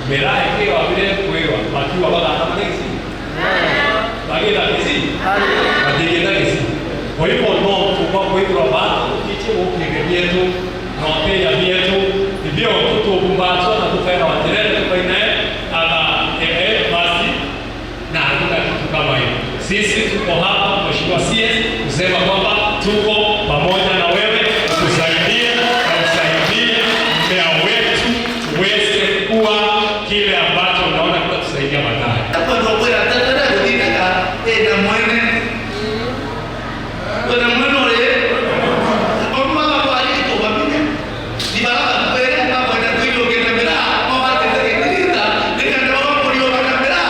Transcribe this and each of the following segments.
Mera eke wa vile kuewa wakiwa wala kama nisi. Bagenda nisi. Bagenda nisi. Kwa hivyo no tukwa kwetu baba kiche ukige yetu na oteya yetu ndio mtoto kumbazo na kufanya waterere kwa ina ala basi na hakuna kitu kama hiyo. Sisi tuko hapa mheshimiwa CS kusema kwamba tuko pamoja na wewe tusaidie na usaidie mmea wetu tuweze kuwa kile ambacho unaona kitatusaidia baadaye. Hapo ndio kwa nataka kudinaka na mwene. Kuna mwene ole. Kama kwa hiyo kwa mimi. Ni baraka kweli kama kwa hiyo kile mera kwa watu teketita nika ndio kwa hiyo kwa mera.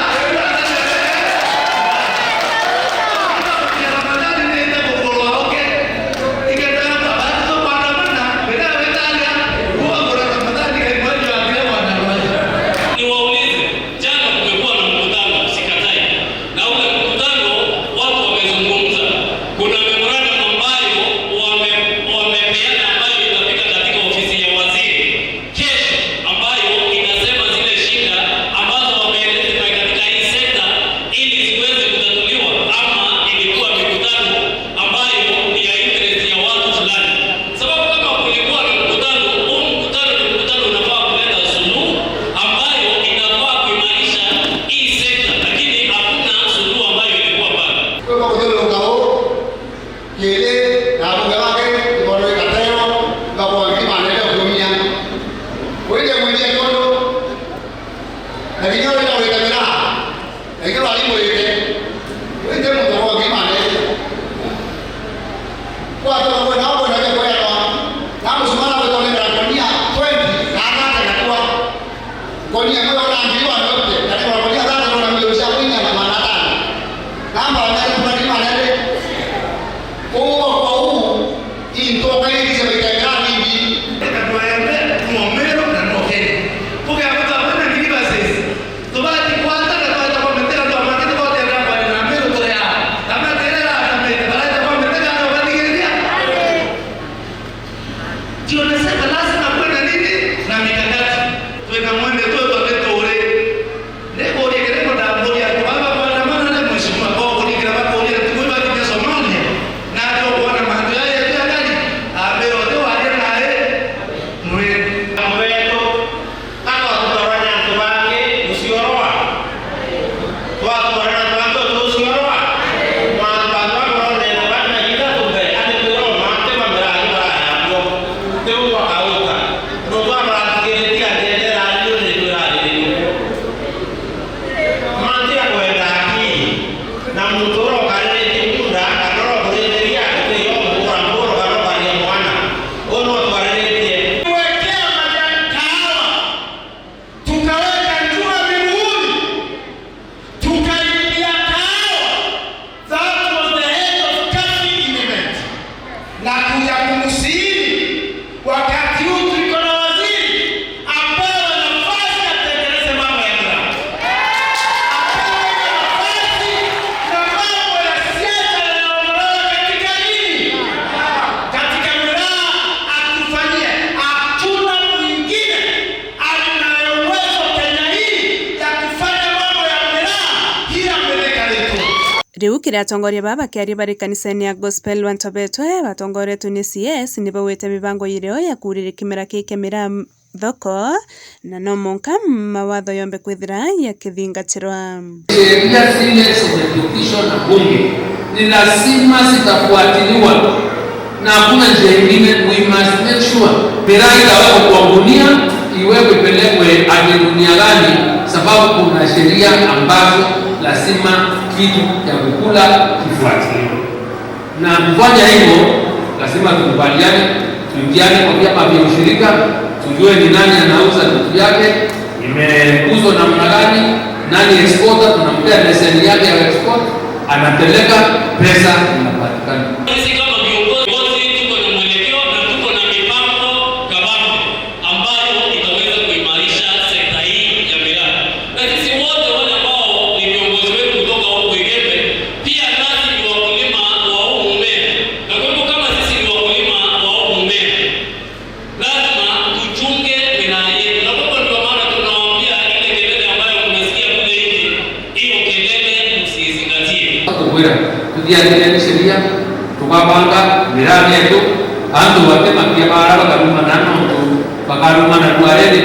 Riu kiratongoria baba kiari bari kanisa-ini ya Gospel Wantobetwe batongoretwe ni CS ni bawete mibango irio ya kurire kimera kikemera thoko na no monka mawatho yombe kwithira ya kithingatirwa. Sheria zile zimepitishwa na bunge ni lazima zitafuatiliwa na hakuna njia nyingine. We must make sure miraa itawekwa kwa gunia, iwekwe ipelekwe hadi dunia gani, sababu kuna sheria ambazo lazima kitu cha kukula kifuatiliwe. Na kufanya hivyo lazima tukubaliane, tuingiane kwa vyama vya ushirika, tujue ni nani anauza vitu yake, imeuzwa namna gani, nani exporter, tunampea leseni yake ya export, anapeleka pesa inapatikana. tukwira tuthiathire sheria tukabanga mirani yetu andu bate makia bara bakaruma na nondu bakaruma na dwareni